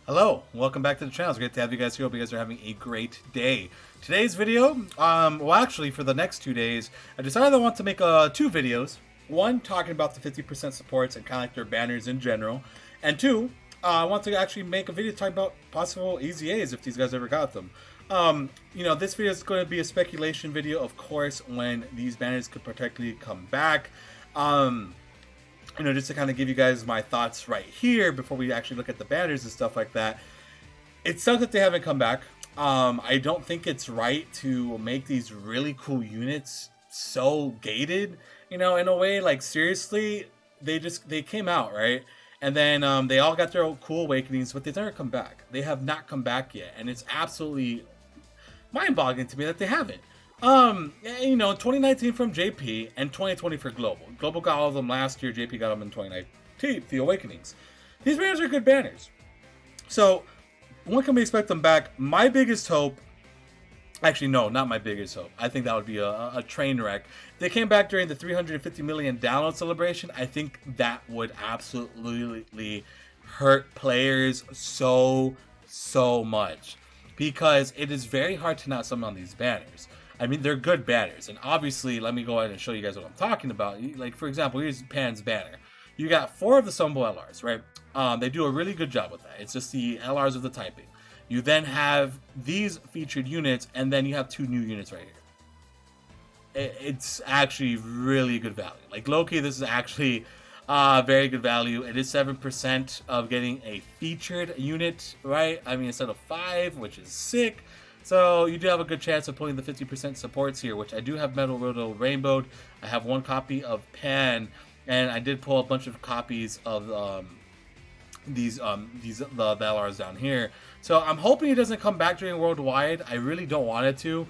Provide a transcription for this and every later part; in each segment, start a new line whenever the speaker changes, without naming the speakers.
Hello, welcome back to the channel. It's great to have you guys here. Hope you guys are having a great day. Today's video, well actually for the next 2 days, I decided I want to make two videos. One, talking about the 50% supports and kind of like their banners in general. And two, I want to actually make a video talking about possible EZAs if these guys ever got them. This video is going to be a speculation video, of course, when these banners could potentially come back. Just to kind of give you guys my thoughts right here before we actually look at the banners and stuff like that. It sucks that they haven't come back. I don't think it's right to make these really cool units so gated, in a way. Like, seriously, they came out, right? And then they all got their own cool awakenings, but they've never come back. They have not come back yet, and it's absolutely mind-boggling to me that they haven't. 2019 from JP and 2020 for Global. Global got all of them last year. JP got them in 2019. The Awakenings. These banners are good banners. So, when can we expect them back? My biggest hope. Actually, no, not my biggest hope. I think that would be a train wreck. If they came back during the 350 million download celebration, I think that would absolutely hurt players so much. Because it is very hard to not summon on these banners. I mean, they're good banners, and obviously, let me go ahead and show you guys what I'm talking about. Like, for example, here's Pan's banner. You got 4 of the summonable LRs, right? They do a really good job with that. It's just the LRs of the typing. You then have these featured units, and then you have 2 new units right here. It's actually really good value. Like, low-key, this is actually very good value. It is 7% of getting a featured unit, right? I mean, instead of 5, which is sick. So you do have a good chance of pulling the 50% supports here, which I do have Metal Roto Rainbowed. I have 1 copy of Pan, and I did pull a bunch of copies of the LRs down here. So I'm hoping it doesn't come back during Worldwide. I really don't want it to,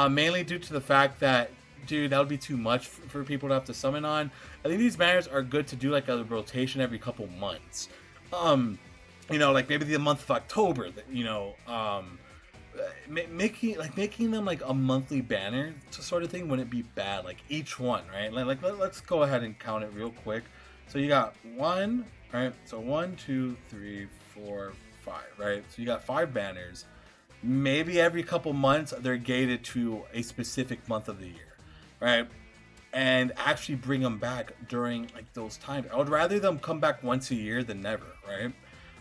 mainly due to the fact that, dude, that would be too much for people to have to summon on. I think these banners are good to do like a rotation every couple months. Like maybe the month of October, making them like a monthly banner sort of thing wouldn't be bad. Like each one, right? Let's go ahead and count it real quick. So you got 1, right? So 1, 2, 3, 4, 5, right? So you got 5 banners. Maybe every couple months they're gated to a specific month of the year, right? And actually bring them back during like those times. I would rather them come back once a year than never, right?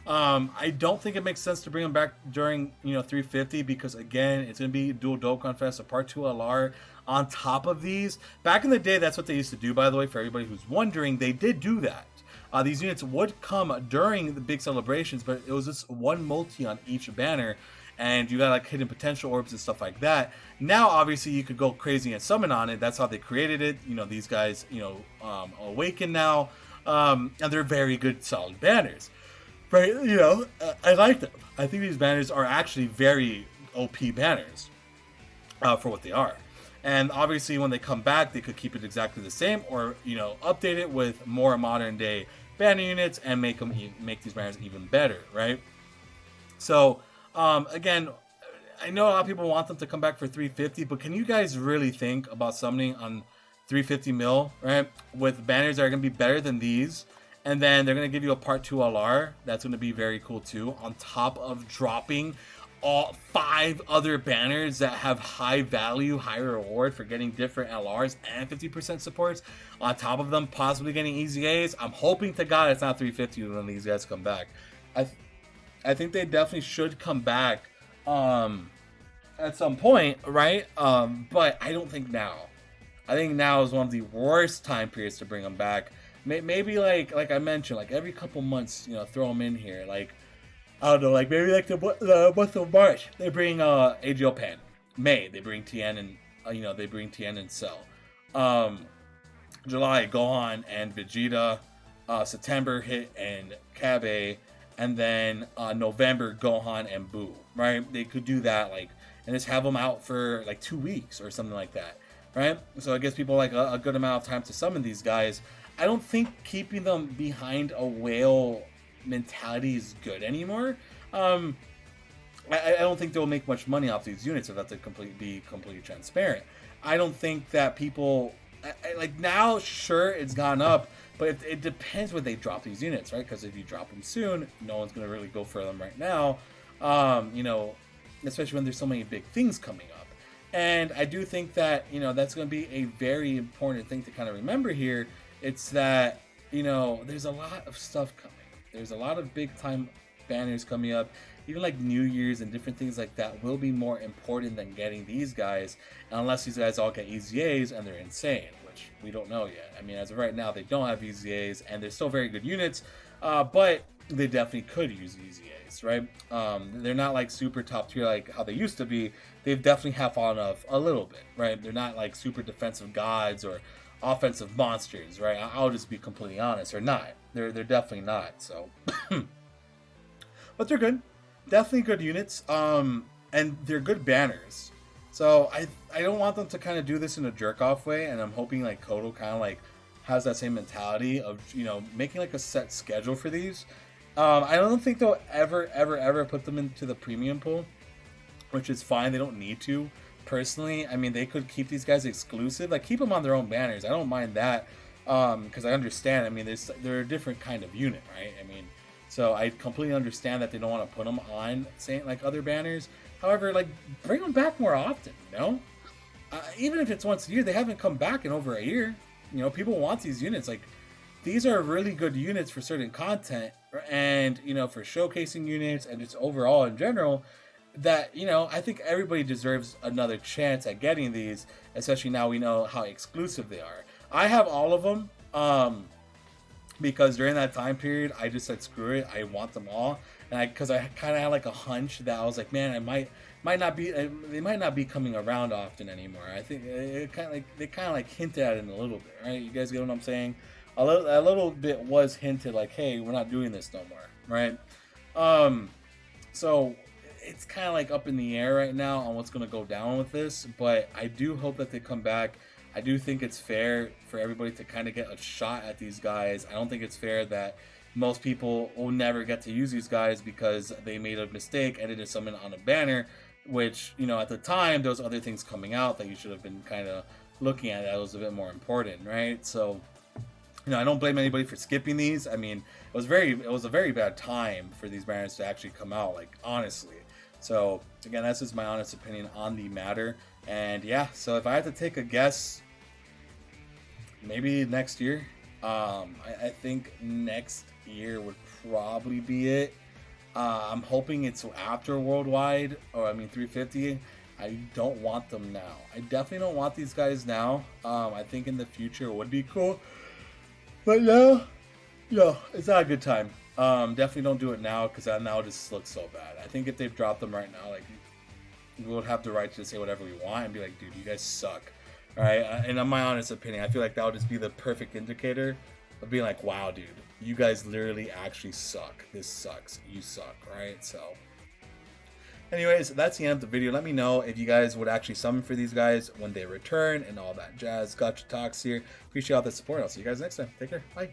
I don't think it makes sense to bring them back during 350 because again it's gonna be dual Dokkan Fest, a part 2 LR on top of these. Back in the day, that's what they used to do, by the way, for everybody who's wondering. They did do that. These units would come during the big celebrations, but it was just 1 multi on each banner, and you got like hidden potential orbs and stuff like that. Now obviously you could go crazy and summon on it. That's how they created it. These guys awaken now, and they're very good solid banners. Right, I like them. I think these banners are actually very OP banners for what they are. And obviously, when they come back, they could keep it exactly the same, or update it with more modern day banner units and make these banners even better, right? So, again, I know a lot of people want them to come back for 350, but can you guys really think about summoning on 350 mil, right? With banners that are going to be better than these? And then they're going to give you a part 2 LR. That's going to be very cool too. On top of dropping all 5 other banners that have high value, high reward for getting different LRs and 50% supports. On top of them possibly getting EZAs. I'm hoping to God it's not 350 when these guys come back. I think they definitely should come back at some point, right? But I don't think now. I think now is one of the worst time periods to bring them back. Maybe like I mentioned, like every couple months, throw them in here. Like, I don't know, like maybe like the month of March they bring AGL Pan. May they bring Tien and they bring Tien and Cell. July Gohan and Vegeta. September Hit and Kabe, and then November Gohan and Boo. Right? They could do that and just have them out for like 2 weeks or something like that. Right? So it gives people like a good amount of time to summon these guys. I don't think keeping them behind a whale mentality is good anymore. I don't think they'll make much money off these units if that's be completely transparent. I don't think that people like now. Sure, it's gone up But it depends when they drop these units, right? Because if you drop them soon, no one's going to really go for them right now. You know, especially when there's so many big things coming up. And I do think that, you know, that's going to be a very important thing to kind of remember here. It's that, you know, there's a lot of stuff coming. There's a lot of big time banners coming up. Even like New Year's and different things like that will be more important than getting these guys, unless these guys all get EZAs and they're insane, which we don't know yet. I mean, as of right now, they don't have EZAs and they're still very good units, but they definitely could use EZAs, right? They're not like super top tier like how they used to be. They've definitely have fallen off a little bit, right? They're not like super defensive gods or offensive monsters, right? I'll just be completely honest. They're not. They're definitely not. So, but they're good. Definitely good units. And they're good banners. So I don't want them to kind of do this in a jerk off way. And I'm hoping like Kodo kind of like has that same mentality of, you know, making like a set schedule for these. I don't think they'll ever put them into the premium pool, which is fine. They don't need to. Personally, I mean, they could keep these guys exclusive, like keep them on their own banners. I don't mind that, because I understand. I mean, they're a different kind of unit, right? I mean, so I completely understand that they don't want to put them on, say, like other banners. However, like bring them back more often, you know? Even if it's once a year, they haven't come back in over a year. You know, people want these units. Like, these are really good units for certain content, and you know, for showcasing units and just overall in general. That, you know, I think everybody deserves another chance at getting these, especially now we know how exclusive they are. I have all of them, because during that time period, I just said, screw it, I want them all. And because I kind of had like a hunch that I was like, man, I might not be, they might not be coming around often anymore. I think it kind of like, they kind of like hinted at it in a little bit, right? You guys get what I'm saying? A little bit was hinted like, hey, we're not doing this no more, right? So it's kind of like up in the air right now on what's going to go down with this, but I do hope that they come back. I do think it's fair for everybody to kind of get a shot at these guys. I don't think it's fair that most people will never get to use these guys because they made a mistake, edited someone on a banner, which, you know, at the time, there was other things coming out that you should have been kind of looking at that was a bit more important, right? So, you know, I don't blame anybody for skipping these. I mean, it was a very bad time for these banners to actually come out, like, honestly. So, again, that's just my honest opinion on the matter. And yeah, so if I had to take a guess, maybe next year. I think next year would probably be it. I'm hoping it's after Worldwide, or I mean 350. I don't want them now. I definitely don't want these guys now. I think in the future it would be cool. But now, yeah, it's not a good time. Definitely don't do it now, because that now just looks so bad. I think if they've dropped them right now, like, we would have the right to say whatever we want and be like, dude, you guys suck. All right? And in my honest opinion, I feel like that would just be the perfect indicator of being like, wow, dude, you guys literally actually suck. This sucks. You suck, right? So, anyways, that's the end of the video. Let me know if you guys would actually summon for these guys when they return and all that jazz. Gotcha talks here. Appreciate all the support. I'll see you guys next time. Take care. Bye.